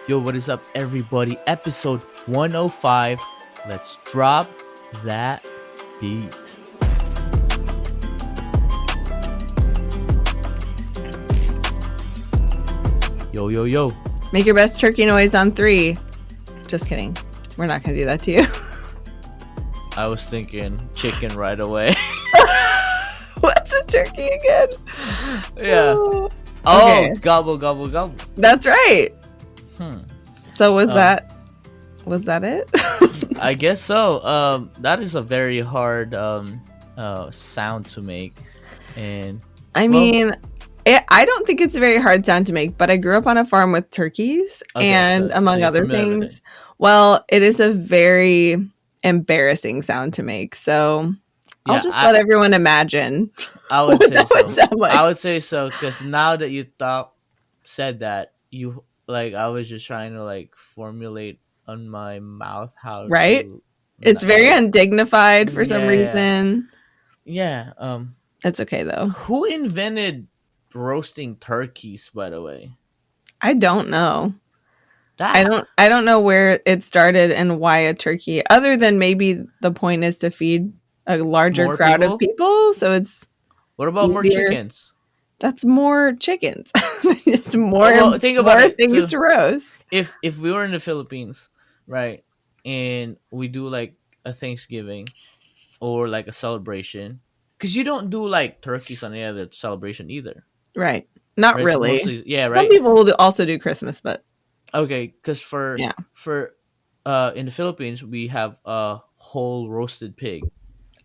Yo, what is up, everybody? Episode 105. Let's drop that beat. Yo, yo, yo. Make your best turkey noise on 3. Just kidding. We're not going to do that to you. I was thinking chicken right away. What's a turkey again? Yeah. Okay. Oh, gobble, gobble, gobble. That's right. So was that it? I guess so. That is a very hard sound to make. And I mean, I don't think it's a very hard sound to make, but I grew up on a farm with turkeys and among other things. Well, it is a very embarrassing sound to make. So I'll just let everyone imagine. I would say so. Sound like. I would say so because now that you said that, you like I was just trying to like formulate on my mouth how right. To, it's very undignified for some reason. Yeah. It's okay though. Who invented roasting turkeys, by the way? I don't know. I don't know where it started and why a turkey, other than maybe the point is to feed a larger crowd of people. So it's what about more chickens? That's more chickens. It's more, think about more things to roast. If we were in the Philippines, right, and we do like a Thanksgiving or like a celebration, because you don't do like turkeys on any other celebration either. Right. Not really. Mostly, yeah, Some right. people will also do Christmas, but okay, because for in the Philippines we have a whole roasted pig.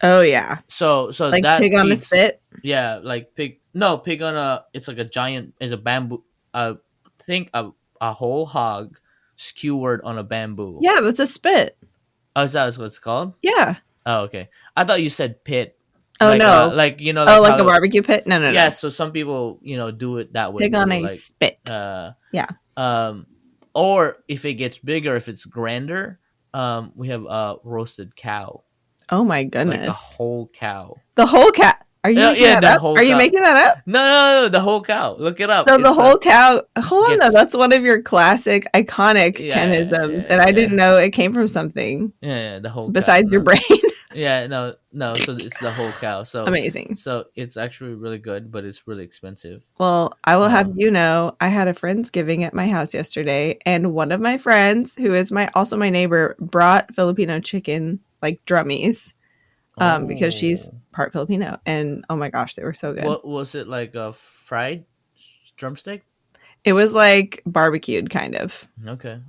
Oh yeah. So like that pig on a spit. Yeah, like pig. No, pig on a. It's like a giant. It's a bamboo. I think a whole hog skewered on a bamboo. Yeah, that's a spit. Oh, is that what it's called? Yeah. Oh, okay. I thought you said pit. Oh like, no, like you know. Like a barbecue pit. No. Yeah, so some people do it that way. Pig on a spit. Yeah. Or if it gets bigger, if it's grander, we have a roasted cow. Oh my goodness! Like a whole cow. The whole cow. Are you making that up? Are you making that up? No, the whole cow. Look it up. So the whole cow. Hold on, though. That's one of your classic, iconic Kenisms, and I didn't know it came from something. Yeah, the whole. Besides your brain. Yeah, no. So it's the whole cow. So amazing. So it's actually really good, but it's really expensive. Well, I will have you know, I had a Friendsgiving at my house yesterday, and one of my friends, who is also my neighbor, brought Filipino chicken, like drummies. Because she's part Filipino, and oh my gosh, they were so good. What was it, like a fried drumstick? It was like barbecued, kind of. Okay.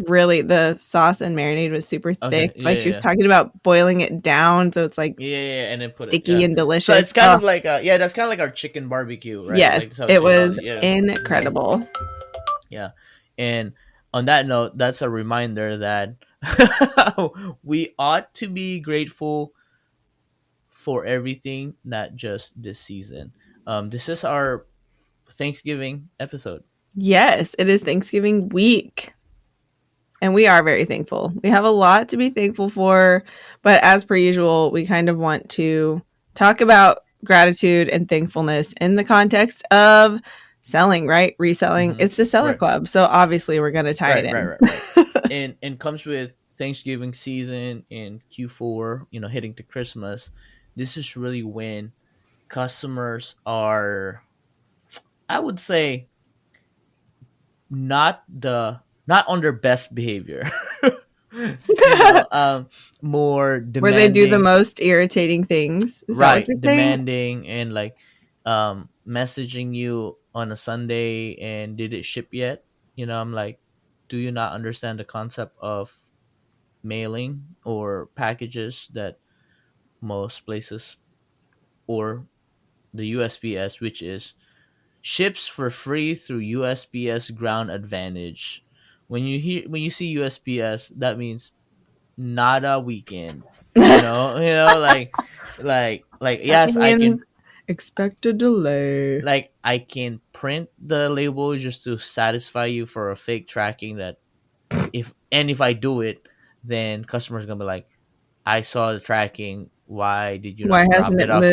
Really, the sauce and marinade was super thick. She was talking about boiling it down, so it's like and then sticky and delicious. So it's kind of like that's kind of like our chicken barbecue, right? Yes, like it was incredible. Yeah, and on that note, that's a reminder that we ought to be grateful for everything, not just this season. This is our Thanksgiving episode. Yes, it is Thanksgiving week. And we are very thankful. We have a lot to be thankful for, but as per usual, we kind of want to talk about gratitude and thankfulness in the context of selling, right? Reselling. Mm-hmm. It's the Seller Club. So obviously we're going to tie it in. Right. and comes with Thanksgiving season in Q4, hitting to Christmas. This is really when customers are, I would say, not on their best behavior. More demanding. Where they do the most irritating things. Is that what you're demanding and like messaging you on a Sunday and did it ship yet? I'm like, do you not understand the concept of mailing or packages that most places, or the USPS, which is ships for free through USPS Ground Advantage. When you see USPS, that means not a weekend. Like yes, I can expect a delay. Like I can print the label just to satisfy you for a fake tracking that if I do it, then customers gonna be like, I saw the tracking. Why did you not drop it off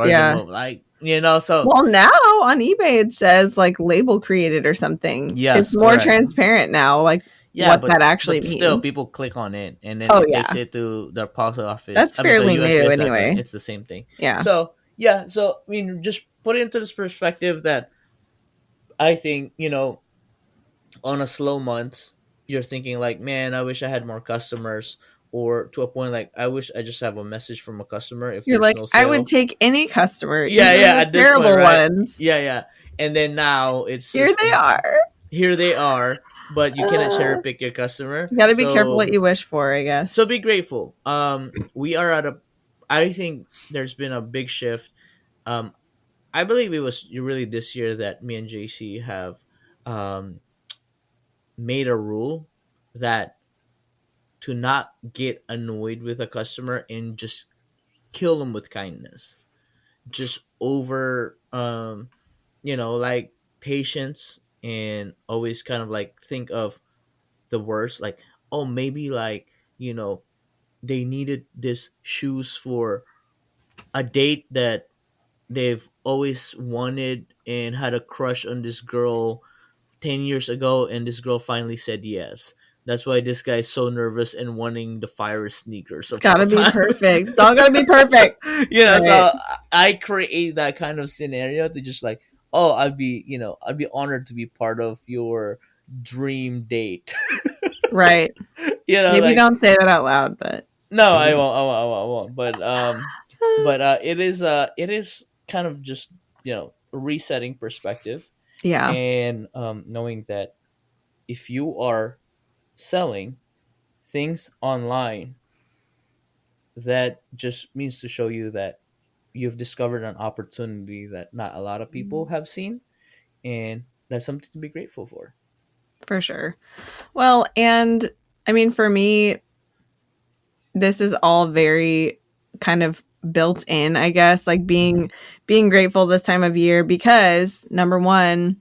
yet? Yeah. So Well, now on eBay it says like label created or something. It's yes, more correct. transparent now, like Yeah, what but that actually still, means. people click on it, and then Oh it takes yeah, it to the post office. that's I mean, the fairly new USPS address. anyway. It's the same thing. Yeah, So yeah, so I mean, just put it into this perspective that I think on a slow month, you're thinking like, man, I wish I had more customers, or to a point like, I wish I just have a message from a customer if you're there's like no I would sale. take any customer, Yeah, even yeah. the At this point, terrible right? ones. Yeah, yeah. And then now it's Here just they are. here they are, but you cannot cherry Uh, pick your customer. you got to be careful what So you wish for, I guess. be grateful. We are at a. I think there's been a big shift. Um, I believe it was really this year that me and JC have um made a rule that to not get annoyed with a customer and just kill them with kindness. Just over like patience, and always kind of like think of the worst, like, oh, maybe like, they needed this shoes for a date that they've always wanted and had a crush on this girl 10 years ago, and this girl finally said yes. That's why this guy's so nervous and wanting the fire sneakers It's of got all to be time. perfect. It's all got to be perfect. Right. So I create that kind of scenario to just like, oh, I'd be honored to be part of your dream date. Right. Maybe Like, don't say that out loud, but no, I won't, I won't. But it is kind of just resetting perspective, yeah, and knowing that if you are selling things online, that just means to show you that you've discovered an opportunity that not a lot of people have seen, and that's something to be grateful for. for sure. Well, and I mean, for me, this is all very kind of built in, I guess, like Mm-hmm. being grateful this time of year because number one,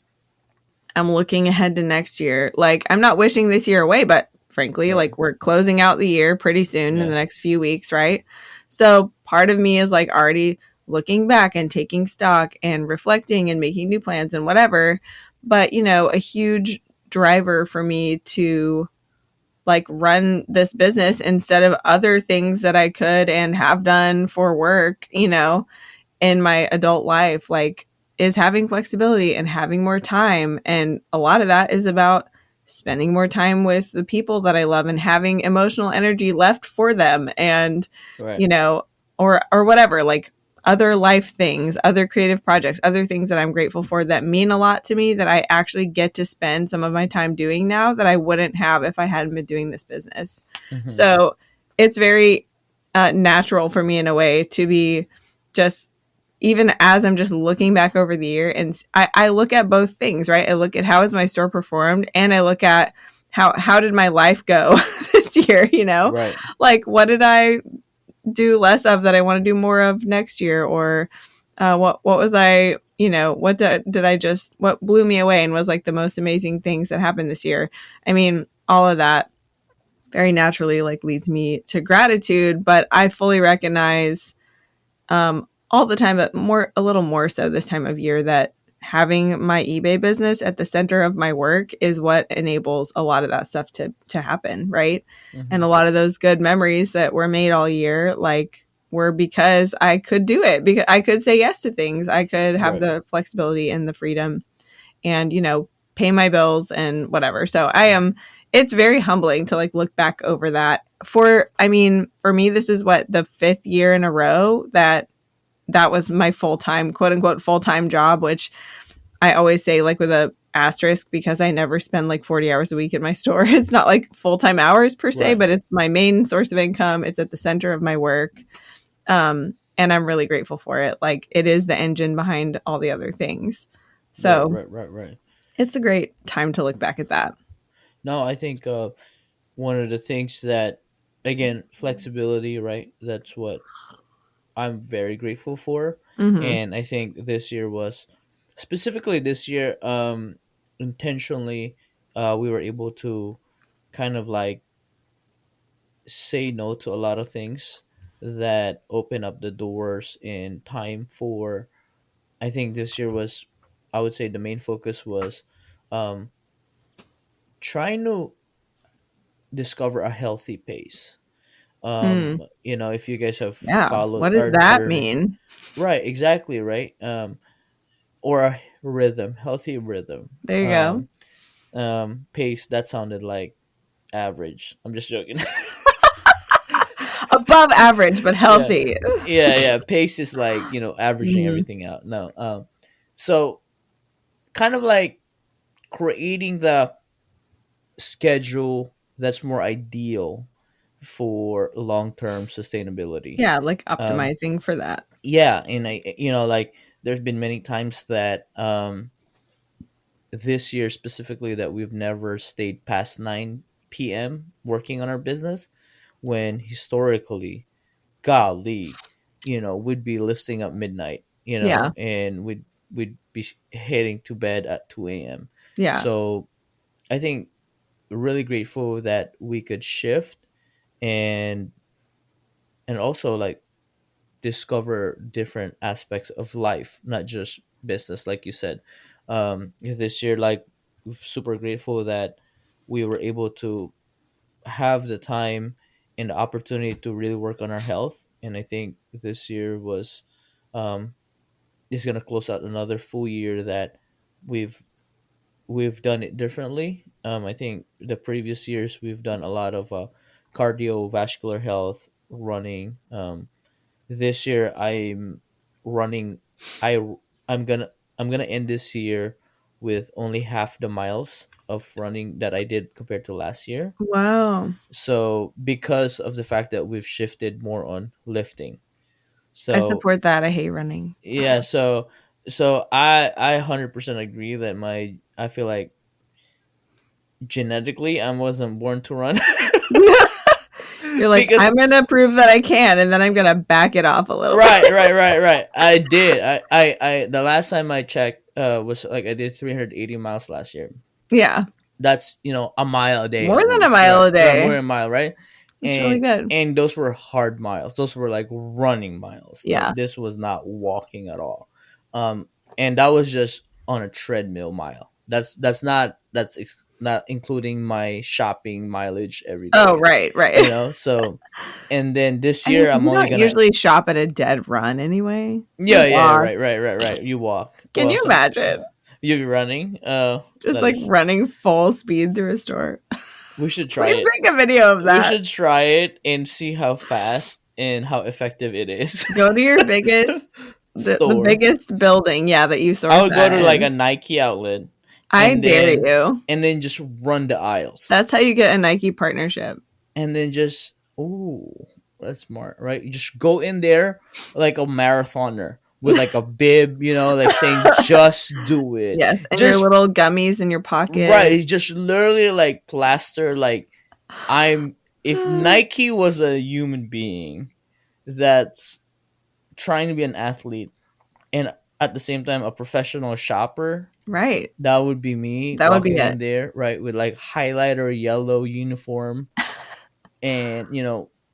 I'm looking ahead to next year. Like I'm not wishing this year away, but frankly, Right. like we're closing out the year pretty soon in Yeah. the next few weeks, right? So part of me is like already looking back and taking stock and reflecting and making new plans and whatever. But, a huge driver for me to like run this business instead of other things that I could and have done for work, in my adult life, like is having flexibility and having more time. And a lot of that is about spending more time with the people that I love and having emotional energy left for them and, Right. you know, or whatever, like other life things, other creative projects, other things that I'm grateful for that mean a lot to me that I actually get to spend some of my time doing now that I wouldn't have if I hadn't been doing this business. Mm-hmm. So it's very natural for me in a way to be just even as I'm just looking back over the year and I look at both things, right? I look at how has my store performed and I look at how did my life go this year, Right. Like what did I do less of that I want to do more of next year or what was I, what did I just what blew me away and was like the most amazing things that happened this year. I mean, all of that very naturally like leads me to gratitude, but I fully recognize all the time, but a little more so this time of year that having my eBay business at the center of my work is what enables a lot of that stuff to happen, right? And Mm-hmm. a lot of those good memories that were made all year, like were because I could do it, because I could say yes to things, I could have Right. the flexibility and the freedom, and pay my bills and whatever. So I am. It's very humbling to like look back over that. I mean, for me, this is what the fifth year in a row that was my full-time, quote unquote, full-time job, which I always say like with a asterisk because I never spend like 40 hours a week in my store. It's not like full-time hours per se, Right. but it's my main source of income. It's at the center of my work. And I'm really grateful for it. Like it is the engine behind all the other things. Right. So Right. Right. Right. it's a great time to look back at that. No, I think one of the things that, again, flexibility, right? That's what I'm very grateful for. Mm-hmm. And I think this year was, specifically this year, intentionally, we were able to kind of like say no to a lot of things that open up the doors in time for I think this year was, I would say the main focus was um, trying to discover a healthy pace. Mm. If you guys have Yeah. followed What does our that journey, mean? right? Exactly, right. Or a rhythm, healthy rhythm. There you go. Pace, that sounded like average. I'm just joking. Above average, but Yeah, healthy. yeah. Pace is like, averaging Mhm. everything out. No, so kind of like creating the schedule that's more ideal for long-term sustainability. Yeah, like Um, optimizing for that. yeah, and like there's been many times that this year specifically that we've never stayed past 9 p.m. working on our business, when historically, golly, we'd be listing up midnight, Yeah. and we'd be heading to bed at 2 a.m. Yeah. So I think really grateful that we could shift and also like discover different aspects of life, not just business, like you said. This year, like, super grateful that we were able to have the time and the opportunity to really work on our health. And I think this year was um, is gonna close out another full year that we've we've done it differently. I think the previous years we've done a lot of cardiovascular health running. This year I'm running. I I'm gonna I'm gonna end this year with only half the miles of running that I did compared to last year. Wow. So because of the fact that we've shifted more on lifting. I So support that. I hate running. yeah, so I 100% agree that I feel like genetically I wasn't born to run. You're like, Because I'm gonna prove that I can, and then I'm gonna back it off a little right, bit. right. I did. I the last time I checked was like I did 380 miles last year. Yeah. That's, a mile a day More at than a least, mile right? a Right, more day. than a mile, right? That's really and good. and those were hard miles. Those were like running miles. Yeah. This was not walking at all. um and that was just on a treadmill mile. Not including my shopping mileage every Oh, day, right, right. so. And then this I mean, year I'm you only don't gonna. usually shop at a dead run anyway. You Yeah, yeah, walk. right. You walk. Can Well, you some. imagine? You be running. Just That like is. running full speed through a store. We should try Please it. make a video of We that. should try it and see how fast and how effective it is. Go to your biggest, the Store. biggest building, yeah, that you I source would go that to like a in. Nike outlet, I and dare then you. just run the aisles, That's how you get a Nike partnership. and then just, ooh, that's smart, right? You just go in there like a marathoner with like a bib, like saying just do it. Yes, and your Just little gummies in your right, pocket. it's just literally like plaster. Like, I'm if Nike was a human being that's trying to be an athlete and at the same time a professional shopper, Right. that would be me That would be walking it. in there, right, with like highlighter yellow uniform, and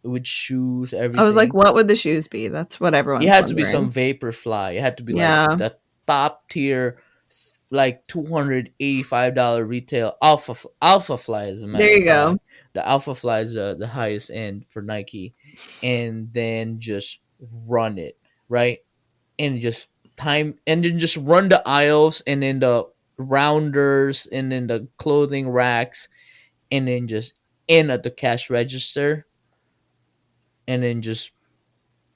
with shoes, I was like, everything. what would the shoes be? That's what It everyone's had to be some wondering. Vaporfly. It had to be like Yeah. the top tier, like $285 retail Alpha Fly, as a There matter of you go. fact. The Alpha Fly is the highest end for Nike, and then just run it, right, and just time, and then just run the aisles and then the rounders and then the clothing racks, and then just in at the cash register, and then just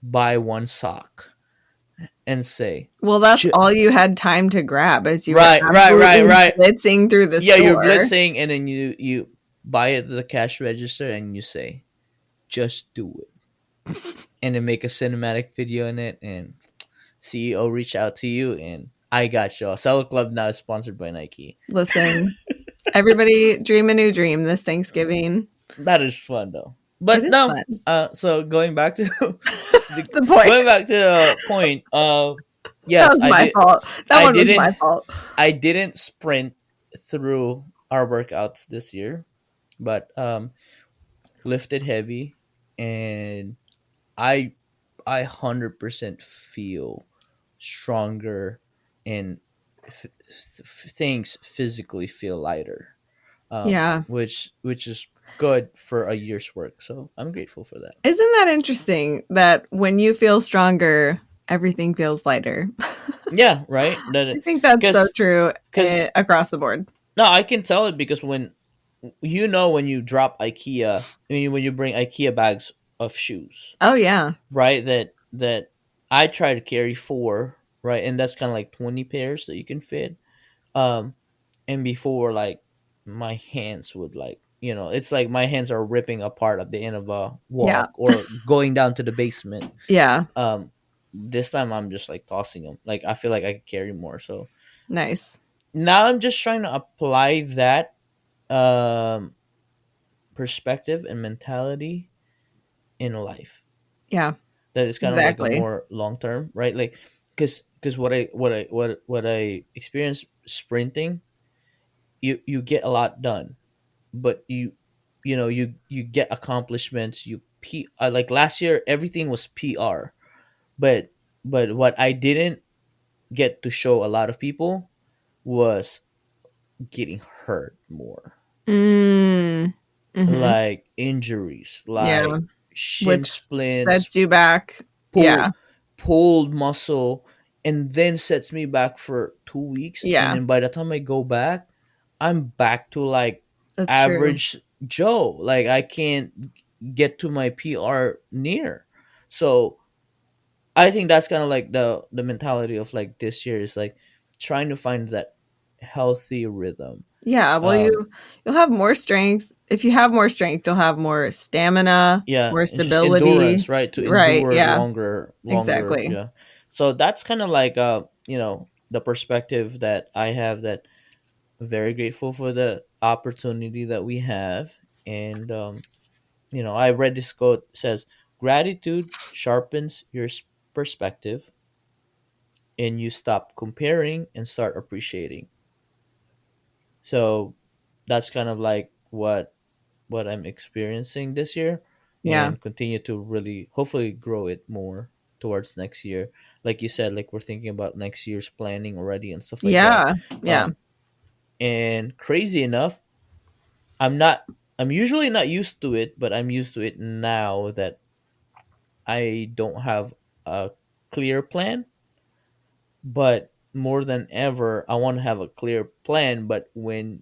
buy one sock and say, Well, that's "J- all you had time to grab as you were right, absolutely right." blitzing through the Yeah, you're store. blitzing, and then you buy it at the cash register, and you say, "Just do it," and then make a cinematic video in it, and CEO reach out to you, and I got y'all. Seller Club now is sponsored by Nike. Listen, everybody dream a new dream this Thanksgiving. That is fun though. It But is no, fun. so going back to The point. going back to the point. That Yes, was my fault. That I one was didn't. my fault. I didn't sprint through our workouts this year, but lifted heavy, and I 100% feel stronger, and things physically feel lighter, Yeah. which is good for a year's work. So I'm grateful for that. Isn't that interesting that when you feel stronger, everything feels lighter? Yeah, right. I That think that's so because true because across the board. no, I can tell it because when you drop IKEA, when you bring IKEA bags of shoes, Oh, yeah. right? That I try to carry four, right, and that's kind of like 20 pairs that you can fit. Um, and before, like, my hands would, like, it's like my hands are ripping apart at the end of a Yeah. walk or going down to the basement. Yeah. This time I'm just like tossing them. Like, I feel like I could carry more. So Nice. now I'm just trying to apply that um perspective and mentality in life. Yeah. That is kind of like a Exactly. more long term, right? Like, because what I experience sprinting, you get a lot done, but you get accomplishments. Like last year, everything was PR, but what I didn't get to show a lot of people was getting hurt more, Mm. Hmm. like injuries, Yeah. like shin Which splints, sets you back. Yeah. pull pulled muscle, and then sets me back for 2 weeks, and Yeah. then by the time I go back, I'm back to like That's true. average Joe. Like, I can't get to my PR near. So I think that's kind of like the mentality of like this year is like trying to find that healthy rhythm. Yeah. Well, um you'll have more strength. If you have more strength, you'll have more stamina, yeah, more and just stability. endurance, right, to Right. endure Yeah. longer. Exactly. Yeah. So that's kind of like the perspective that I have, that very grateful for the opportunity that we have. And I read this quote, says gratitude sharpens your perspective, and you stop comparing and start appreciating. So that's kind of like what I'm experiencing this year, Yeah. and continue to really hopefully grow it more towards next year. Like you said, like we're thinking about next year's planning already and stuff like that. Yeah. Yeah. Um, and crazy enough, I'm not. I'm usually not used to it, but I'm used to it now that I don't have a clear plan. But more than ever, I want to have a clear plan. But when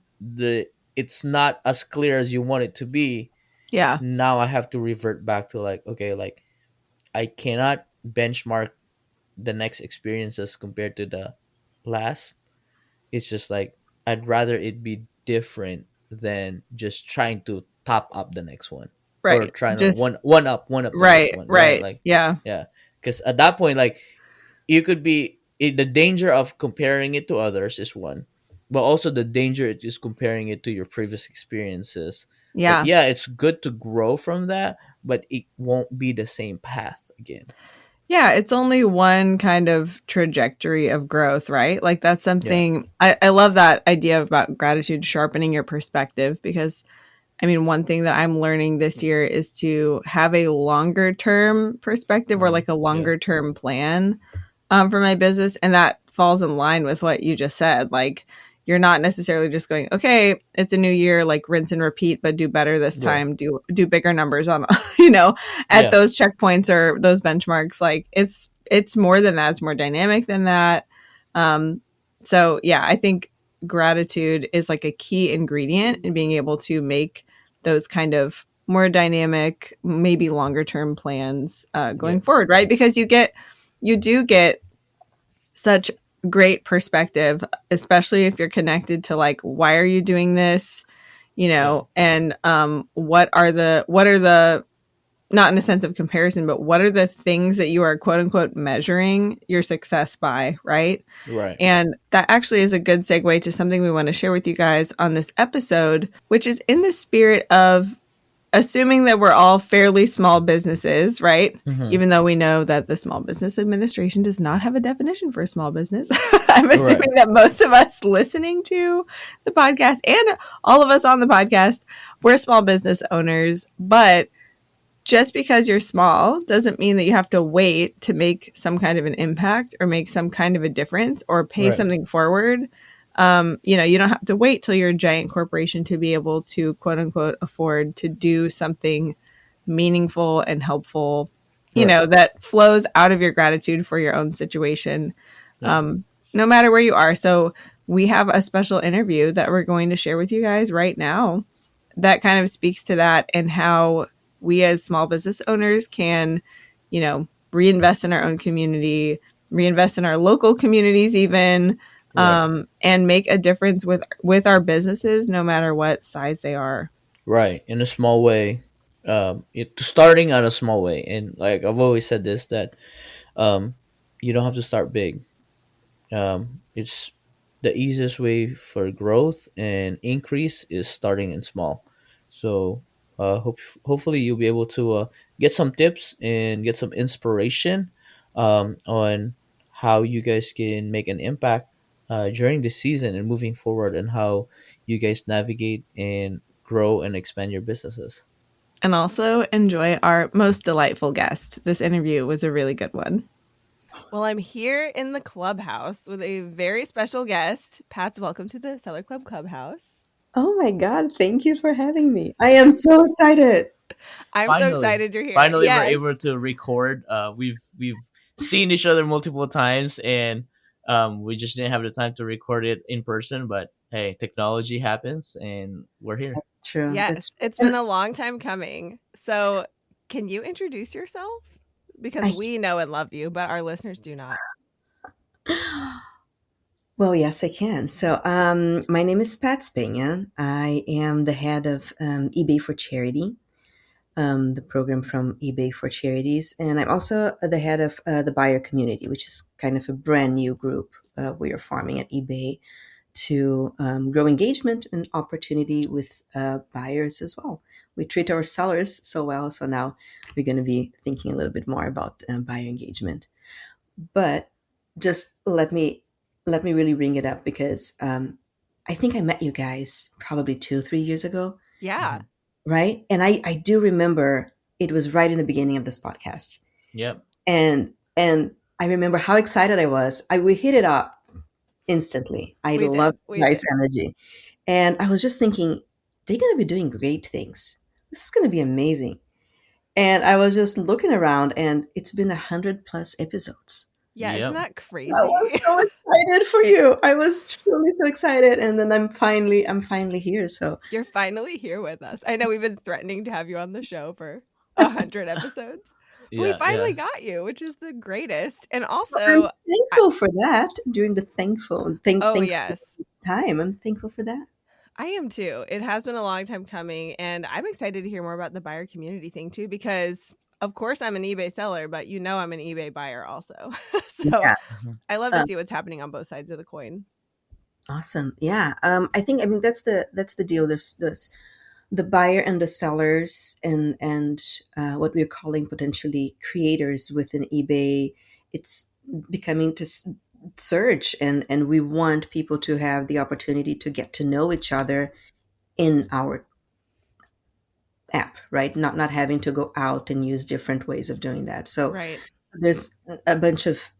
it's not as clear as you want it to be, Yeah. now I have to revert back to like, okay, like I cannot benchmark the next experiences compared to the last. It's just like I'd rather it be different than just trying to top up the next one, or Right. trying to Just one up the next right. one, right? Right. Like, Yeah. yeah, because at that point, like, you could be the danger of comparing it to others is one, but also the danger it is comparing it to your previous experiences. But Yeah. yeah, it's good to grow from that, but it won't be the same path again. Yeah, it's only one kind of trajectory of growth, right? Like that's Yeah. something I love that idea about gratitude sharpening your perspective because I mean, one thing that I'm learning this year is to have a longer term perspective or like a Yeah. longer term plan for my business. And that falls in line with what you just said. Like, you're not necessarily just going, okay, it's a new year, like rinse and repeat, but do better this Yeah. time, do bigger numbers on, you know, at Yeah. those checkpoints or those benchmarks. Like it's more than that. It's more dynamic than that. Um, so yeah, I think gratitude is like a key ingredient in being able to make those kind of more dynamic, maybe longer term plans Yeah. going forward, right? Because you do get such great perspective, especially if you're connected to like, why are you doing this? You Yeah. know, and what are the, not in a sense of comparison, but what are the things that you are quote unquote measuring your success by, right? Right. And that actually is a good segue to something we want to share with you guys on this episode, which is in the spirit of assuming that we're all fairly small businesses, right? Mm-hmm. Even though we know that the Small Business Administration does not have a definition for a small business. I'm Right. assuming that most of us listening to the podcast and all of us on the podcast, we're small business owners, but just because you're small doesn't mean that you have to wait to make some kind of an impact or make some kind of a difference or pay Right. something forward. You don't have to wait till you're a giant corporation to be able to quote unquote afford to do something meaningful and helpful, Right. that flows out of your gratitude for your own situation, Yeah. no matter where you are. So we have a special interview that we're going to share with you guys right now that kind of speaks to that and how we as small business owners can, reinvest in our own community, reinvest in our local communities even, Right. and make a difference with our businesses no matter what size they are. Right. In a small way. Starting at a small way, and like I've always said this, that um, you don't have to start big. It's the easiest way for growth and increase is starting in small. So hopefully you'll be able to get some tips and get some inspiration on how you guys can make an impact during the season and moving forward, and how you guys navigate and grow and expand your businesses. And also enjoy our most delightful guest. This interview was a really good one. Well, I'm here in the clubhouse with a very special guest. Pat's welcome to the Seller Club Clubhouse. Oh my God, thank you for having me. I am so excited. I'm so Finally, excited you're here. finally, we're Yes. able to record. We've seen each other multiple times, and we just didn't have the time to record it in person. But hey, technology happens, and we're here. True. That's Yes. It's and been a long time coming. So, can you introduce yourself? Because I we know and love you, but our listeners do not. well, yes, I can. So, my name is Pat Spania. I am the head of eBay for Charity, the program from eBay for Charities, and I'm also the head of the buyer community, which is kind of a brand new group we are forming at eBay to grow engagement and opportunity with buyers as well. We treat our sellers so well, so now we're going to be thinking a little bit more about buyer engagement. But just let me really bring it up because I think I met you guys probably 2 3 years ago, Yeah. Mhm. right? And I do remember it was right in the beginning of this podcast, Yep. and I remember how excited I was. We hit it up instantly. I We love did. We guys' did. energy. And I was just thinking, they're going to be doing great things. This is going to be amazing. And I was just looking around, and it's been 100+ episodes. Yeah. Isn't Yep. that I was crazy? so excited for you. I was truly so excited, and then I'm finally here. So You're finally here with us. I know we've been threatening to have you on the show for 100 episodes, but we Yeah. finally Yeah. got you, which is the greatest. And so I'm also, I, thankful for that. During the oh thankful yes, time, I'm thankful for that. I am too. It has been a long time coming, and I'm excited to hear more about the buyer community thing too, because of course I'm an eBay seller, but I'm an eBay buyer also. So Yeah. Mhm. I love to Um, see what's happening on both sides of the coin. awesome. Yeah. I mean that's the deal. There's the buyer and the sellers and what we're calling potentially creators within eBay. It's becoming to surge, and we want people to have the opportunity to get to know each other in our app, right? Not having to go out and use different ways of doing that. So Right. there's a bunch of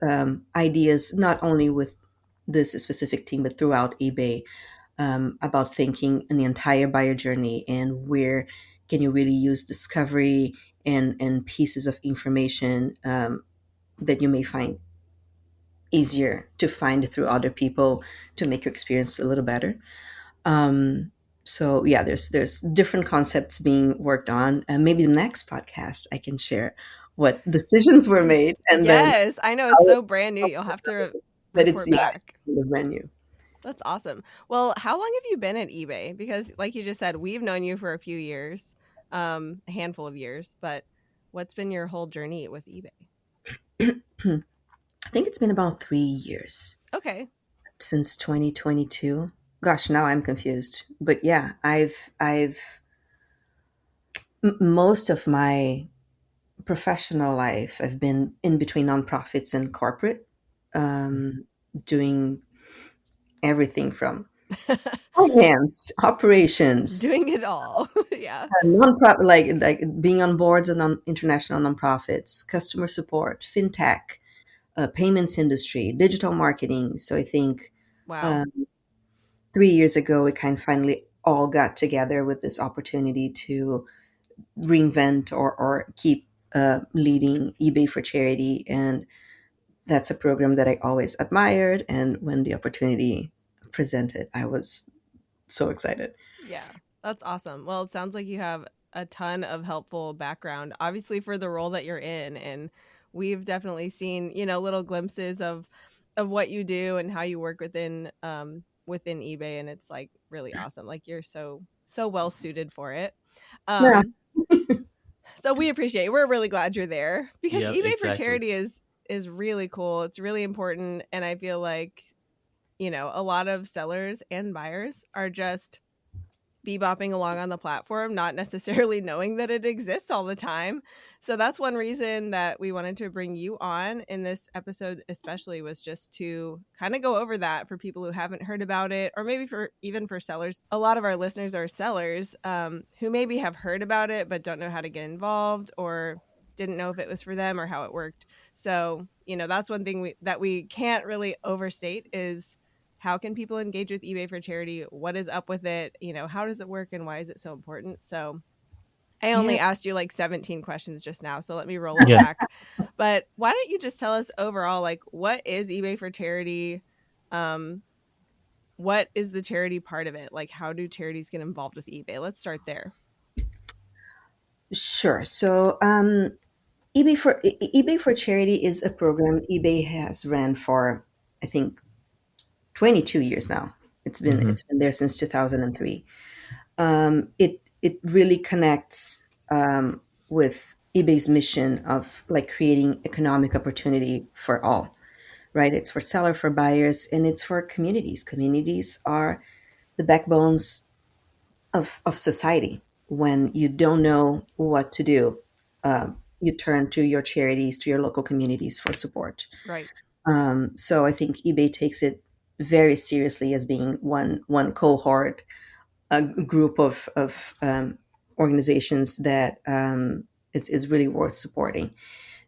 ideas, not only with this specific team, but throughout eBay, about thinking in the entire buyer journey and where can you really use discovery and pieces of information that you may find easier to find through other people to make your experience a little better. Um, so yeah, there's different concepts being worked on. Maybe the next podcast I can share what decisions were made and then Yes, I know it's how, so brand new. You'll have to but it's report yeah, back. the menu. That's awesome. Well, how long have you been at eBay? Because, like you just said, we've known you for a few years, a handful of years. But what's been your whole journey with eBay? I think it's been about 3 years Okay, since 2022. Gosh, now I'm confused. But yeah, most of my professional life, I've been in between nonprofits and corporate, Mhm. doing everything from finance, operations, Doing it all. Yeah. non-profit, like being on boards and on international nonprofits, customer support, fintech, payments industry, digital marketing. So I think Wow. uh, 3 years ago, it kind of finally all got together with this opportunity to reinvent or keep leading eBay for charity. And that's a program that I always admired. And when the opportunity presented, I was so excited. Yeah, that's awesome. Well, it sounds like you have a ton of helpful background, obviously for the role that you're in, and we've definitely seen, little glimpses of what you do and how you work within eBay, and it's like really awesome. Like you're so well suited for it. Yeah, Um, so we appreciate it. We're really glad you're there because Yep, eBay for exactly. charity is really cool. It's really important, and I feel like a lot of sellers and buyers are just bebopping along on the platform, not necessarily knowing that it exists all the time. So that's one reason that we wanted to bring you on in this episode, especially was just to kind of go over that for people who haven't heard about it, or maybe for even for sellers. A lot of our listeners are sellers who maybe have heard about it but don't know how to get involved or didn't know if it was for them or how it worked. So, that's one thing that we can't really overstate is how can people engage with eBay for charity? What is up with it? How does it work and why is it so important? So I yeah. only asked you like 17 questions just now, so let me roll it Yeah. back. But why don't you just tell us overall, like, what is eBay for charity? Um, what is the charity part of it? Like, how do charities get involved with eBay? Let's start there. Sure. So eBay for charity is a program eBay has ran for, I think, 22 years now. It's been Hmm. it's been there since 2003. It really connects with eBay's mission of like creating economic opportunity for all, right? It's for seller, for buyers, and it's for communities. Communities are the backbones of society. When you don't know what to do, you turn to your charities, to your local communities for support. Right. So I think eBay takes it very seriously as being one cohort, a group of organizations that is really worth supporting.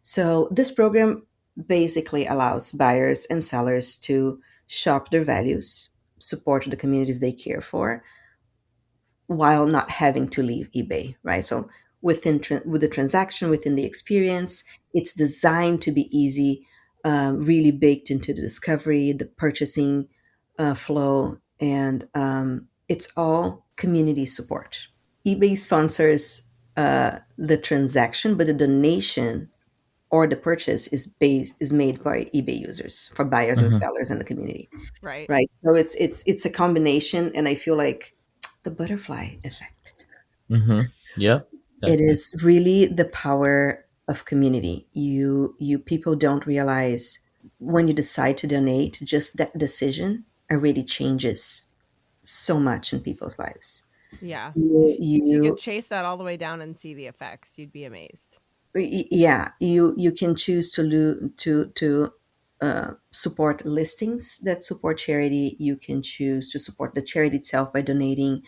So this program basically allows buyers and sellers to shop their values, support the communities they care for, while not having to leave eBay, right? So with the transaction, within the experience, it's designed to be easy, really baked into the discovery, the purchasing flow, and it's all community support. eBay sponsors the transaction, but the donation or the purchase is made by eBay users for buyers and Hmm. sellers in the community, Right. right? So it's a combination, and I feel like the butterfly effect. Hmm. Yep, It definitely. is really the power of community. You people don't realize when you decide to donate, just that decision already changes so much in people's lives. Yeah. You, If you could you chase that all the way down and see the effects, you'd be amazed. yeah, you can choose to support listings that support charity. You can choose to support the charity itself by donating.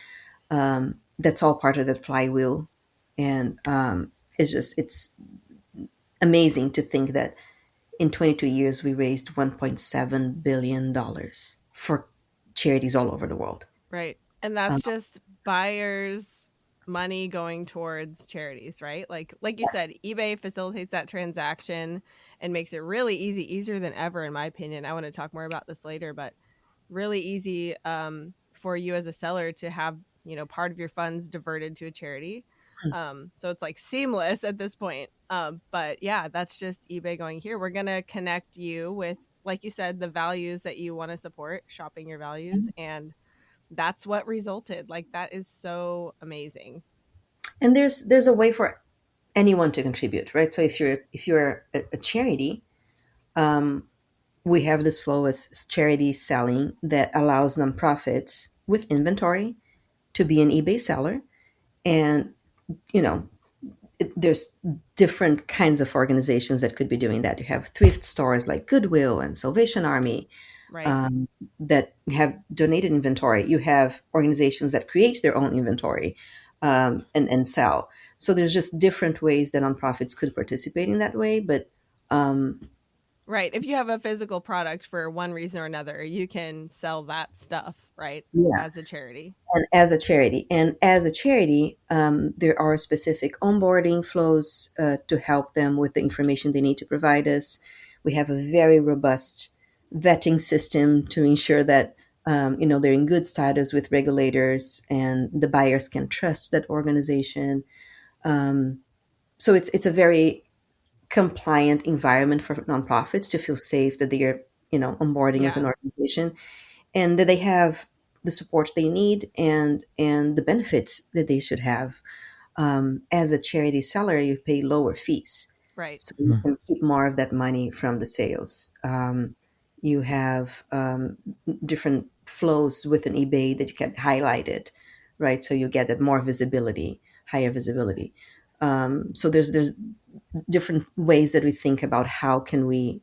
That's all part of that flywheel, and it's amazing to think that in 22 years we raised 1.7 billion dollars for charities all over the world. Right. And Um, that's just buyers' money going towards charities, right? Like you said, eBay facilitates that transaction and makes it really easy, easier than ever in my opinion. I want to talk more about this later, but really easy for you as a seller to have, part of your funds diverted to a charity. So it's like seamless at this point. But yeah, that's just eBay going here. We're going to connect you with, like you said, the values that you want to support, shopping your values, and that's what resulted. Like that is so amazing. and there's a way for anyone to contribute, right? So if you're a charity, um, we have this flow as charity selling that allows nonprofits with inventory to be an eBay seller. And, you know, there's different kinds of organizations that could be doing that. You have thrift stores like Goodwill and Salvation Army. Right. that have donated inventory. You have organizations that create their own inventory and sell. So there's just different ways that nonprofits could participate in that way. But um, Right. If you have a physical product for one reason or another, you can sell that stuff, right? yeah, As a charity. and as a charity, there are specific onboarding flows to help them with the information they need to provide us. We have a very robust vetting system to ensure that they're in good status with regulators and the buyers can trust that organization. So it's a very compliant environment for nonprofits to feel safe that they are onboarding with Yeah. an organization and that they have the support they need and the benefits that they should have. As a charity seller, you pay lower fees, Right. so you can keep more of that money from the sales. You have different flows within eBay that you can highlight it, right? So you get that more visibility, higher visibility. So there's different ways that we think about how can we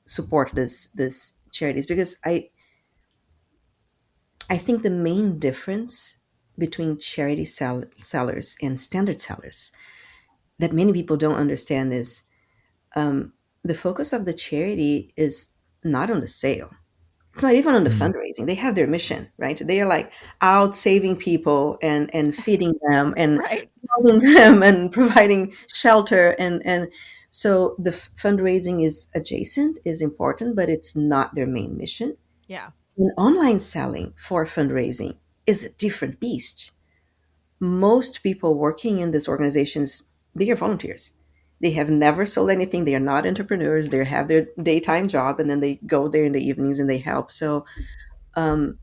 support this charities, because I think the main difference between sellers and standard sellers that many people don't understand is um, the focus of the charity is not on the sale. It's not even on the Mhm. fundraising. They have their mission, right? They are like out saving people and feeding them and Right. housing them and providing shelter and so the fundraising is adjacent, is important, but it's not their main mission. Yeah. And online selling for fundraising is a different beast. Most people working in these organizations, they are volunteers. They have never sold anything. They are not entrepreneurs. They have their daytime job and then they go there in the evenings and they help. So um,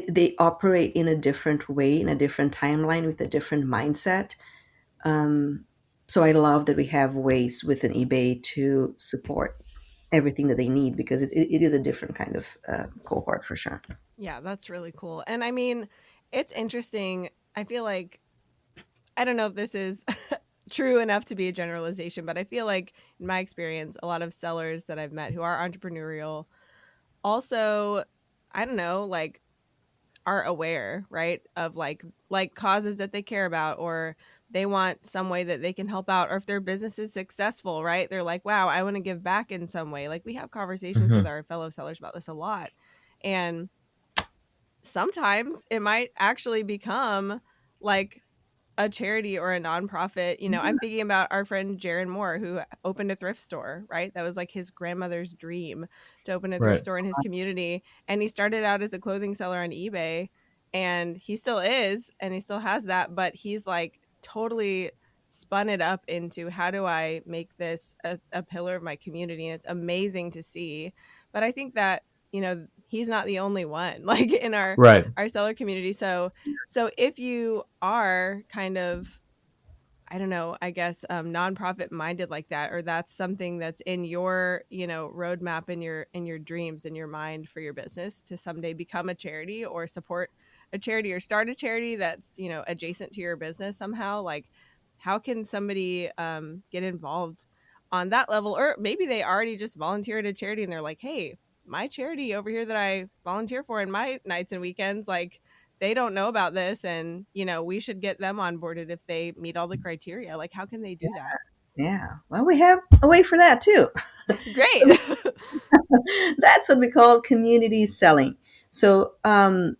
they operate in a different way, in a different timeline, with a different mindset. Um, so I love that we have ways within eBay to support everything that they need, because it is a different kind of cohort for sure. Yeah, that's really cool. And I mean, it's interesting. I feel like I don't know if this is true enough to be a generalization, but I feel like in my experience, a lot of sellers that I've met who are entrepreneurial also, I don't know, like are aware, right, of like causes that they care about, or they want some way that they can help out, or if their business is successful, right, they're like, wow, I want to give back in some way. Like we have conversations with Mhm. our fellow sellers about this a lot. And sometimes it might actually become like a charity or a nonprofit. You know, I'm thinking about our friend Jaron Moore, who opened a thrift store, right? That was like his grandmother's dream, to open a thrift Right. store in his community. And he started out as a clothing seller on eBay, and he still is, and he still has that, but he's like totally spun it up into how do I make this a pillar of my community. And it's amazing to see. But I think that, you know, he's not the only one like in Right. our seller community. So if you are kind of, I don't know, I guess nonprofit minded like that, or that's something that's in your, you know, roadmap, in your dreams, in your mind for your business to someday become a charity or support a charity or start a charity that's, you know, adjacent to your business somehow, like how can somebody get involved on that level? Or maybe they already just volunteer at a charity and they're like, hey, my charity over here that I volunteer for in my nights and weekends, like they don't know about this, and you know we should get them onboarded if they meet all the criteria. Like how can they do that? Yeah. Well, we have a way for that too. Great. So that's what we call community selling. So, and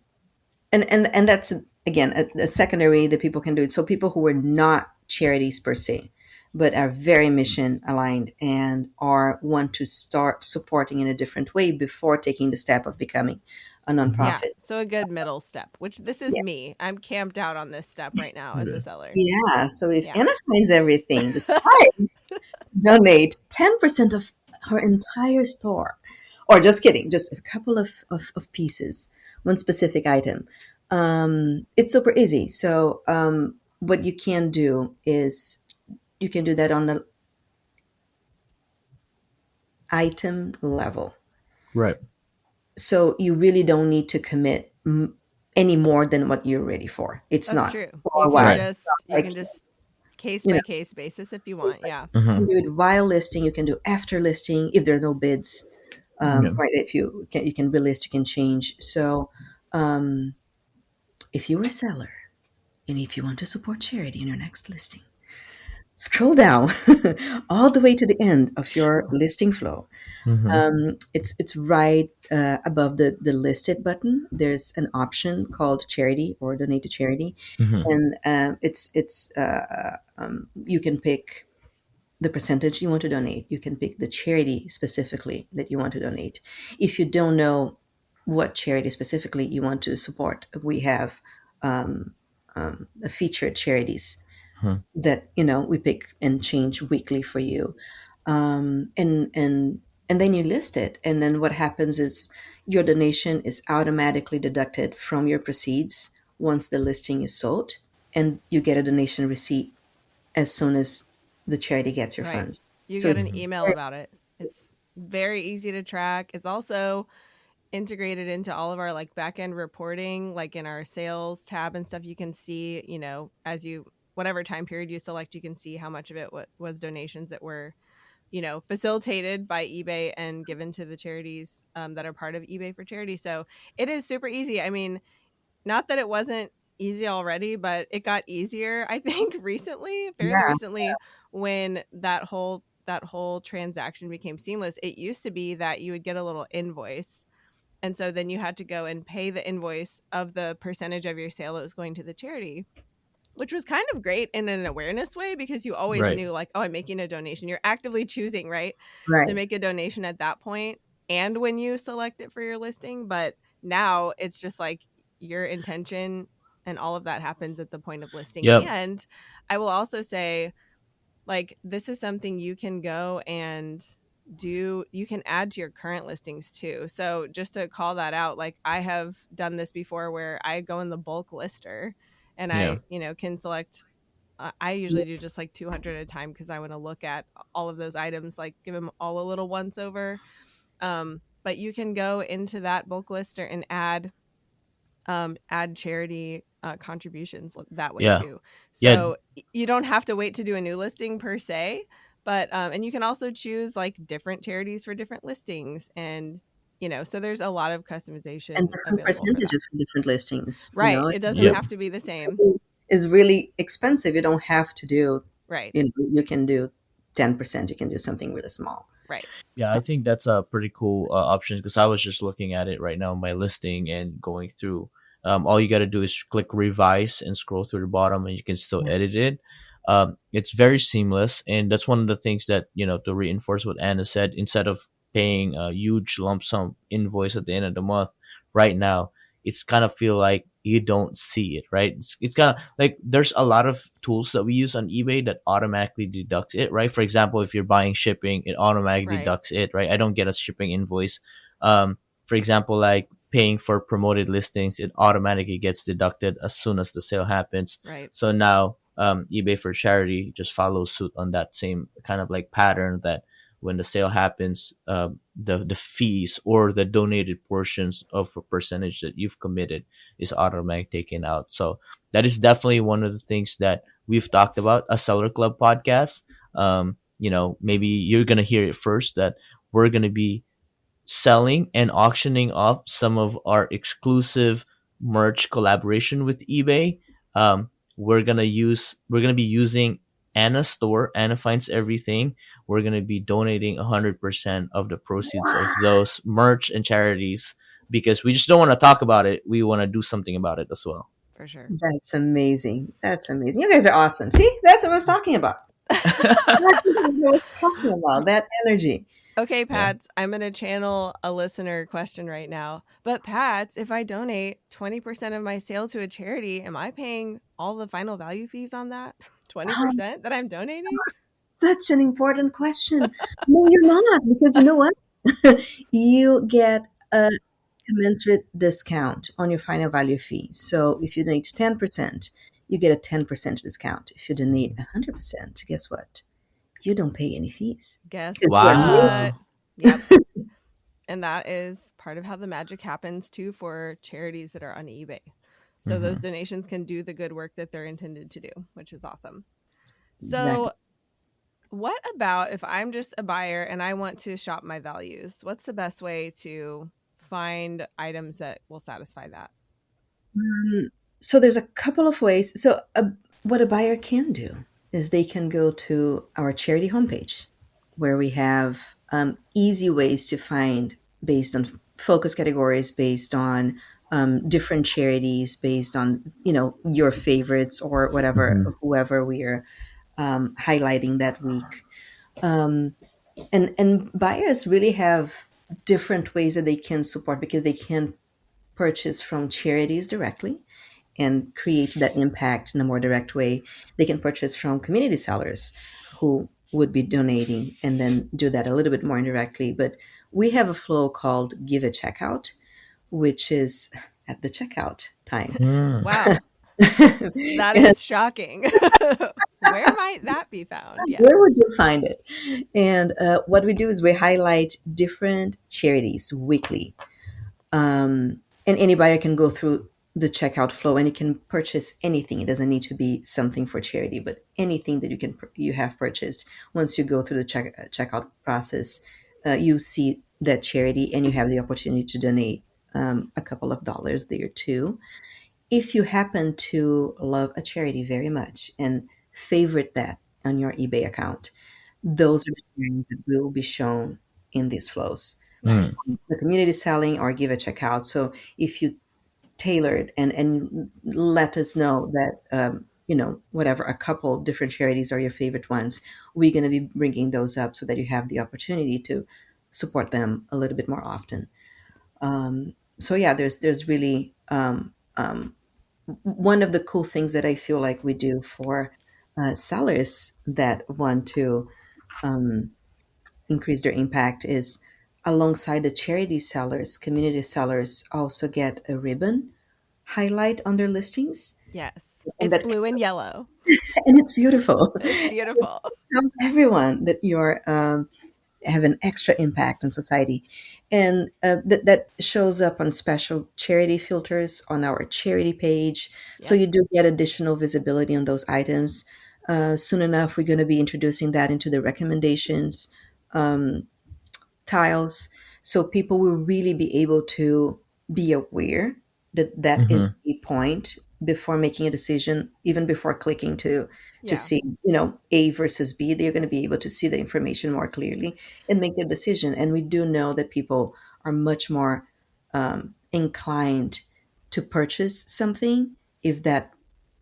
that's again a secondary that people can do it. So people who are not charities per se, but are very mission aligned and are want to start supporting in a different way before taking the step of becoming a Mhm. Yeah, nonprofit. so a good middle step, which this is Yeah. me. I'm camped out on this step right now as a Yeah. seller. Yeah. So if Yeah. Anna finds everything, decide donate 10% of her entire store. Or just kidding, just a couple of pieces, one specific item. It's super easy. So, what you can do is you can do that on the item level. Right. So, you really don't need to commit any more than what you're ready for. It's That's not true. You store can wide. Right. just Like, case you know, by case basis if you want. Yeah. you can Mhm. do it while listing, you can do after listing if there are no bids. Yeah. Right? If you can relist, you can change. So um, if you're a seller and if you want to support charity in your next listing, scroll down all the way to the end of your listing flow. Mm-hmm. It's right above the listed button. There's an option called charity or donate to charity, Mm-hmm. and you can pick the percentage you want to donate. You can pick the charity specifically that you want to donate. If you don't know what charity specifically you want to support, we have featured charities that we pick and change weekly for you, and then you list it, and then what happens is your donation is automatically deducted from your proceeds once the listing is sold, and you get a donation receipt as soon as the charity gets your Right. funds. You So get it's an email about it. It's very easy to track. It's also integrated into all of our like back end reporting, like in our sales tab and stuff. You can see, as you whatever time period you select, you can see how much of it was donations that were, facilitated by eBay and given to the charities that are part of eBay for Charity. So it is super easy. I mean, not that it wasn't easy already, but it got easier, I think, recently, fairly yeah, recently, when that whole transaction became seamless. It used to be that you would get a little invoice, and so then you had to go and pay the invoice of the percentage of your sale that was going to the charity, which was kind of great in an awareness way because you always Right. knew like, oh, I'm making a donation. You're actively choosing, right, to right. make a donation at that point and when you select it for your listing. But now it's just like your intention and all of that happens at the point of listing. Yep. And I will also say, like, this is something you can go and you can add to your current listings too. So just to call that out, like I have done this before where I go in the bulk lister and Yeah. I, can select. I usually do just like 200 at a time because I want to look at all of those items, like give them all a little once over. But you can go into that bulk lister and add charity contributions that way Yeah. too. Yeah. So you don't have to wait to do a new listing per se, but and you can also choose like different charities for different listings, and so there's a lot of And customization different available for that. percentages for different listings. Right. It doesn't If Yep. have to be the same. something is really expensive, you don't have to do. Right. You can do 10%. You can do something really small. Right. Yeah, I think that's a pretty cool option because I was just looking at it right now, my listing, and going through. All you got to do is click revise and scroll through the bottom, and you can still Yeah. edit it. It's very seamless, and that's one of the things that to reinforce what Anna said. Instead of paying a huge lump sum invoice at the end of the month, right now it's kind of feel like you don't see it, right? It's kind of like there's a lot of tools that we use on eBay that automatically deducts it, right? For example, if you're buying shipping, it automatically Right. deducts it, right? I don't get a shipping invoice. For example, like paying for promoted listings, it automatically gets deducted as soon as the sale happens. Right. So now eBay for charity just follows suit on that same kind of like pattern that when the sale happens, the fees or the donated portions of a percentage that you've committed is automatically taken out. So that is definitely one of the things that we've talked about a Seller Club podcast. Maybe you're gonna hear it first that we're gonna be selling and auctioning off some of our exclusive merch collaboration with eBay. We're gonna be using Anna's store. Anna finds everything. We're gonna be donating 100% of the proceeds of those merch and charities because we just don't want to talk about it. We want to do something about it as well. For sure. That's amazing. That's amazing. You guys are awesome. See, that's what I was talking about. That's what I was talking about. That energy. Okay, Yeah. Pats, I'm going to channel a listener question right now. But Pats, if I donate 20% of my sale to a charity, am I paying all the final value fees on that? Oh, 20% that I'm donating? such an important question. No, you're not, because you know what? You get a commensurate discount on your final value fee. So if you donate 10%, you get a 10% discount. If you donate 100%, guess what? You don't pay any fees Guess because you are what? Wow. Yep. And that is part of how the magic happens too for charities that are on eBay. So those Hmm. donations can do the good work that they're intended to do, which is awesome. exactly. So What about if I'm just a buyer and I want to shop my values? What's the best way to find items that will satisfy that? Um, so there's a couple of ways. What a buyer can do is they can go to our charity homepage, where we have easy ways to find based on focus categories, based on different charities, based on your favorites or whatever, Hmm. whoever we are highlighting that week. Um, and buyers really have different ways that they can support, because they can purchase from charities directly and create that impact in a more direct way. They can purchase from community sellers who would be donating and then do that a little bit more indirectly. But we have a flow called Give a Checkout, which is at the checkout time. Mm. Wow, that And is shocking. Where might that be found? where Yes. would you find it? And what we do is we highlight different charities weekly. And any buyer can go through the checkout flow and you can purchase anything. It doesn't need to be something for charity, but anything that you have purchased. Once you go through the checkout process, you see that charity and you have the opportunity to donate a couple of dollars there too. If you happen to love a charity very much and favorite that on your eBay account, those are the charities that will be shown in these flows, Mm. Nice. the community selling or give a checkout. So if you tailored and let us know that whatever, a couple different charities are your favorite ones, we're going to be bringing those up so that you have the opportunity to support them a little bit more often. So yeah, there's really one of the cool things that I feel like we do for sellers that want to um, increase their impact is, alongside the charity sellers, community sellers also get a ribbon highlight on their listings, Yes. and It's that blue and yellow. and it's beautiful. It's It beautiful. tells everyone that you're have an extra impact on society, and that shows up on special charity filters on our charity page. So Yep. you do get additional visibility on those items. Soon enough, we're going to be introducing that into the recommendations um, tiles, so people will really be able to be aware that that is Hmm. a point before making a decision, even before clicking to Yeah. see A versus B. They're going to be able to see the information more clearly and make their decision. And we do know that people are much more inclined to purchase something if that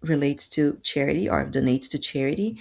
relates to charity or donates to charity,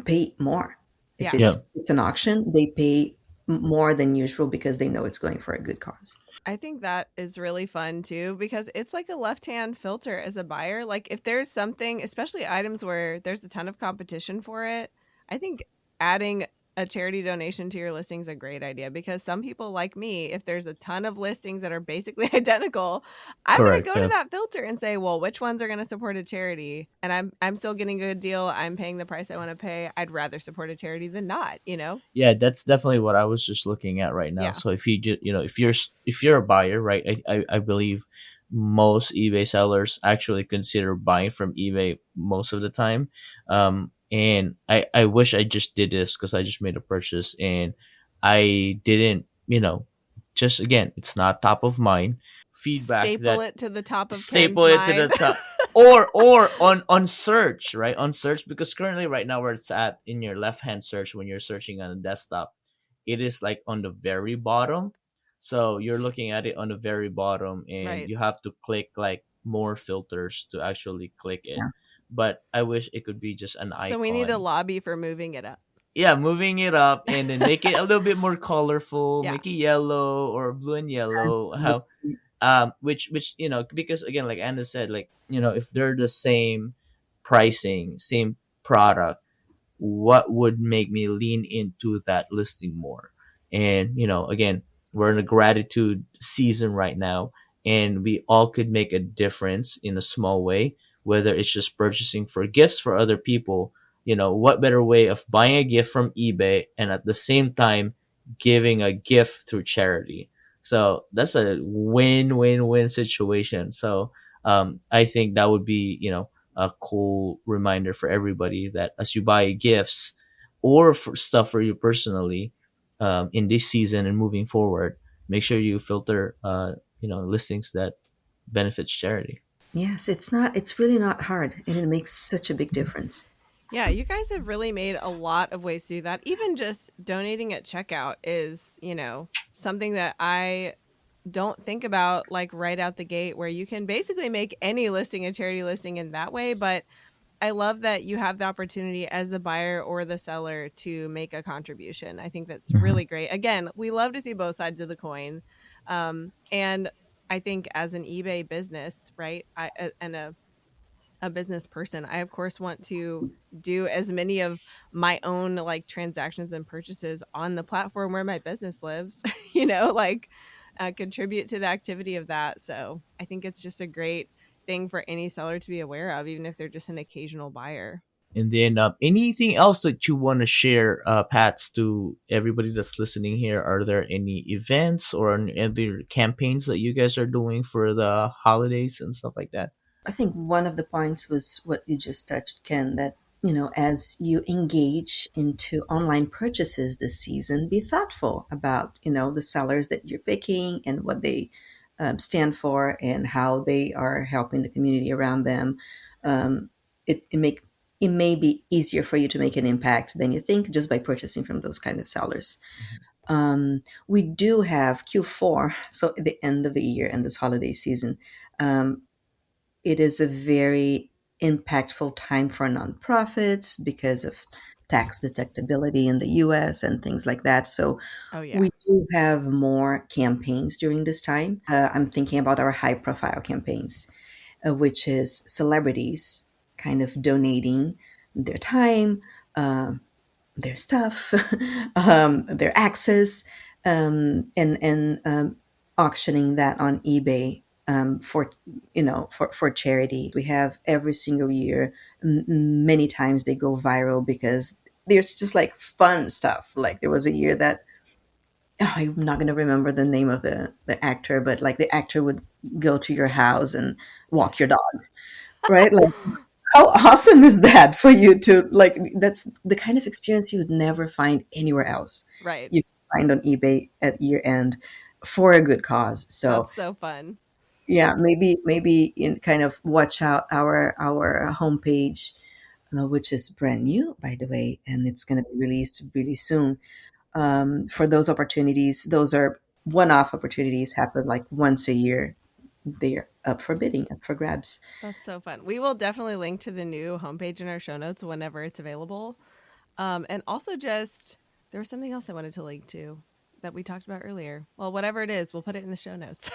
pay more. If Yeah. Yeah. it's an auction, they pay more than usual because they know it's going for a good cause. I think that is really fun too, because it's like a left hand filter as a buyer. Like if there's something, especially items where there's a ton of competition for it, I think adding a charity donation to your listing is a great idea, because some people like me, if there's a ton of listings that are basically identical, I'm going to Correct. go to Yeah. that filter and say, well, which ones are going to support a charity? And I'm still getting a good deal. I'm paying the price I want to pay. I'd rather support a charity than not, you know? Yeah, that's definitely what I was just looking at right now. Yeah. So if you just, if you're a buyer, right, I believe most eBay sellers actually consider buying from eBay most of the time. And I wish I just did this because I just made a purchase and I didn't, just again, it's not top of mind. Feedback Staple that it to the top of Ken's staple it to the mind. top, or on search, right, on search, because currently right now where it's at in your left hand search when you're searching on a desktop, it is like on the very bottom. So you're looking at it on the very bottom and Right. you have to click like more filters to actually click it. Yeah. But I wish it could be just an So we need a icon. lobby for moving it up. Yeah, moving it up and then make it a little bit more colorful, Yeah. make it yellow or blue and yellow, how which because again, like Anna said, like if they're the same pricing, same product, what would make me lean into that listing more? And again, we're in a gratitude season right now, and we all could make a difference in a small way, whether it's just purchasing for gifts for other people. What better way of buying a gift from eBay and at the same time giving a gift through charity? So that's a win-win-win situation. So I think that would be a cool reminder for everybody that as you buy gifts or for stuff for you personally, in this season and moving forward, make sure you filter, listings that benefits charity. Yes, it's really not hard, and it makes such a big difference. Yeah, you guys have really made a lot of ways to do that. Even just donating at checkout is, something that I don't think about like right out the gate, where you can basically make any listing a charity listing in that way. But I love that you have the opportunity as the buyer or the seller to make a contribution. I think that's really great. Again, we love to see both sides of the coin. And I think as an eBay business, right, and a business person, I of course want to do as many of my own like transactions and purchases on the platform where my business lives, like contribute to the activity of that. So I think it's just a great thing for any seller to be aware of, even if they're just an occasional buyer. And then, anything else that you want to share, Pats, to everybody that's listening here? Are there any events or any other campaigns that you guys are doing for the holidays and stuff like that? I think one of the points was what you just touched, Ken, that, as you engage into online purchases this season, be thoughtful about, the sellers that you're picking and what they stand for and how they are helping the community around them. Um, it may be easier for you to make an impact than you think just by purchasing from those kind of sellers. We do have Q4, so at the end of the year and this holiday season. It is a very impactful time for nonprofits because of tax detectability in the US and things like that. So Oh yeah. we do have more campaigns during this time. I'm thinking about our high profile campaigns, which is celebrities kind of donating their time, uh, their stuff, their access, and auctioning that on eBay, for for charity. We have every single year. Many times they go viral because there's just like fun stuff. Like there was a year that, I'm not going to remember the name of the actor, but like the actor would go to your house and walk your dog, right? Like how awesome is that for you to like? That's the kind of experience you would never find anywhere else. Right. You can find on eBay at year end for a good cause. So That's so fun. yeah, maybe in kind of watch out our homepage, which is brand new by the way, and it's going to be released really soon. For those opportunities, those are one-off opportunities, happen like once a year. They're up for bidding, up for grabs. That's so fun. We will definitely link to the new homepage in our show notes whenever it's available. And also, just there was something else I wanted to link to that we talked about earlier. Well, whatever it is, we'll put it in the show notes.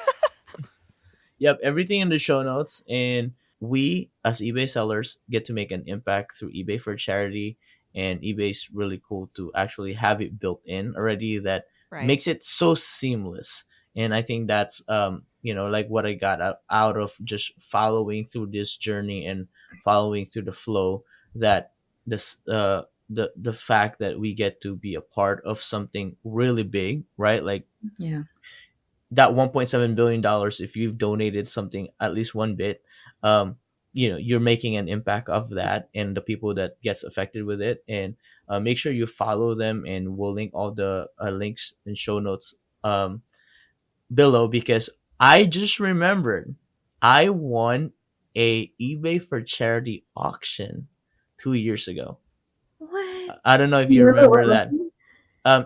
Yep, everything in the show notes. And we, as eBay sellers, get to make an impact through eBay for charity. And eBay's really cool to actually have it built in already that Right. makes it so seamless. And I think that's, like what I got out of just following through this journey and following through the flow, that this, the fact that we get to be a part of something really big, right? Like Yeah. that $1.7 billion, if you've donated something at least one bit, um you're making an impact of that and the people that gets affected with it. And make sure you follow them, and we'll link all the links and show notes below, because I just remembered I won a eBay for charity auction 2 years ago. What? I don't know if You you remember remember what that.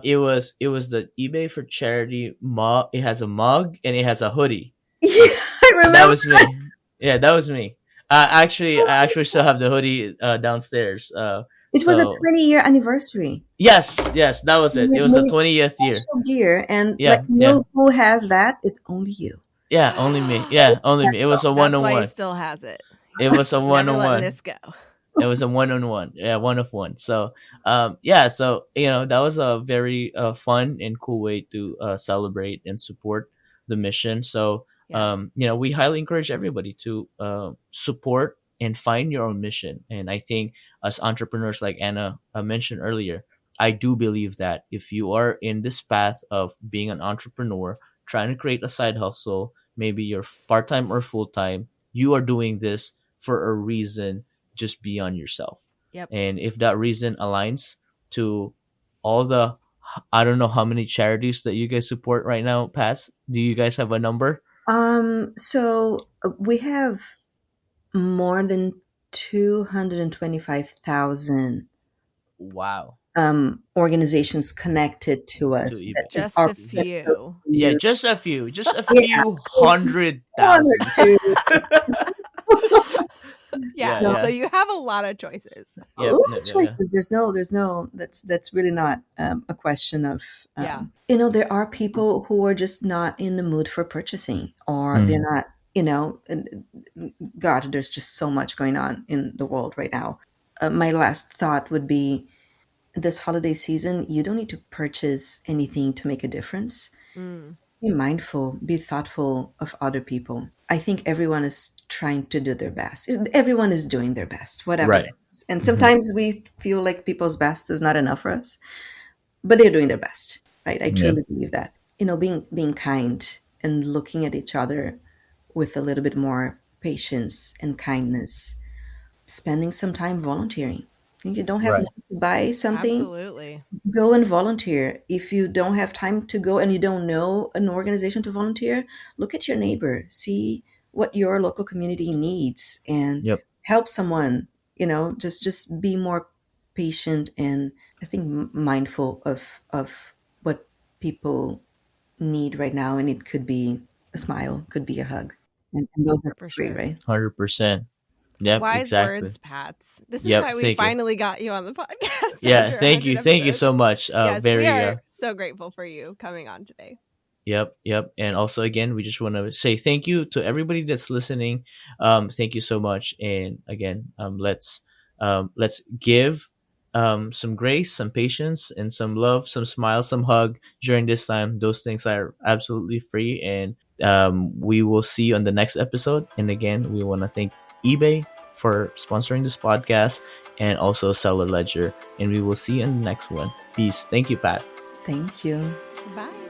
was it? It was the eBay for charity mug. It has a mug and it has a hoodie. Yeah, I That remember. was me. Yeah, that was me. I actually still have the hoodie downstairs. It was a So 20-year anniversary. yes, that was it. You It was the made 20th year. special gear, and like, Yeah, yeah, who has that? It's only you. yeah. Only me. Yeah, only me. It was a one That's on why he one. still has it. It was a one Never on letting one. this go. It was a one on one. Yeah, one of one. So, yeah. So that was a very fun and cool way to celebrate and support the mission. So, Yeah. we highly encourage everybody to support and find your own mission. And I think as entrepreneurs, like Anna mentioned earlier, I do believe that if you are in this path of being an entrepreneur, trying to create a side hustle, maybe you're part time or full time, you are doing this for a reason just beyond yourself. Yep. And if that reason aligns, to all the, I don't know how many charities that you guys support right now, Pats. Do you guys have a number? So we have more than 225,000 Wow. organizations connected to To us that eBay. is Just our a friends of few. the Yeah, year. just a Yeah, few so hundred one or thousands. two. Yeah. Yeah, No, So yeah. you have a lot of choices. a Yep. lot No, of no, no. choices. There's no. That's really not a question of. Yeah. There are people who are just not in the mood for purchasing, or they're Mm, not. God, there's just so much going on in the world right now. My last thought would be this holiday season, you don't need to purchase anything to make a difference. Mm, Be mindful, be thoughtful of other people. I think everyone is trying to do their best. Everyone is doing their best, whatever right. that is. And Hmm. sometimes we feel like people's best is not enough for us, but they're doing their best, right? I Yeah. truly believe that. Being kind and looking at each other with a little bit more patience and kindness, spending some time volunteering. If you don't have Right. money to buy something, absolutely. go and volunteer. If you don't have time to go and you don't know an organization to volunteer, look at your neighbor, see what your local community needs, and Yep. help someone. Just be more patient and I think mindful of what people need right now. And it could be a smile, could be a hug, and those are For free, sure. right? 100%. Yep. Wise Exactly. words, Pats. This is Yep. why we Thank you. finally got you on the podcast Yeah. after Thank 100 you. Thank you so episodes. much. Yes, we Very. are so grateful for you coming on today. Yep, yep. And also, again, we just want to say thank you to everybody that's listening. Thank you so much. And again, let's give some grace, some patience, and some love, some smile, some hug during this time. Those things are absolutely free. And we will see you on the next episode. And again, we want to thank eBay for sponsoring this podcast and also Seller Ledger. And we will see you in the next one. Peace. Thank you, Pats. Thank you. Bye.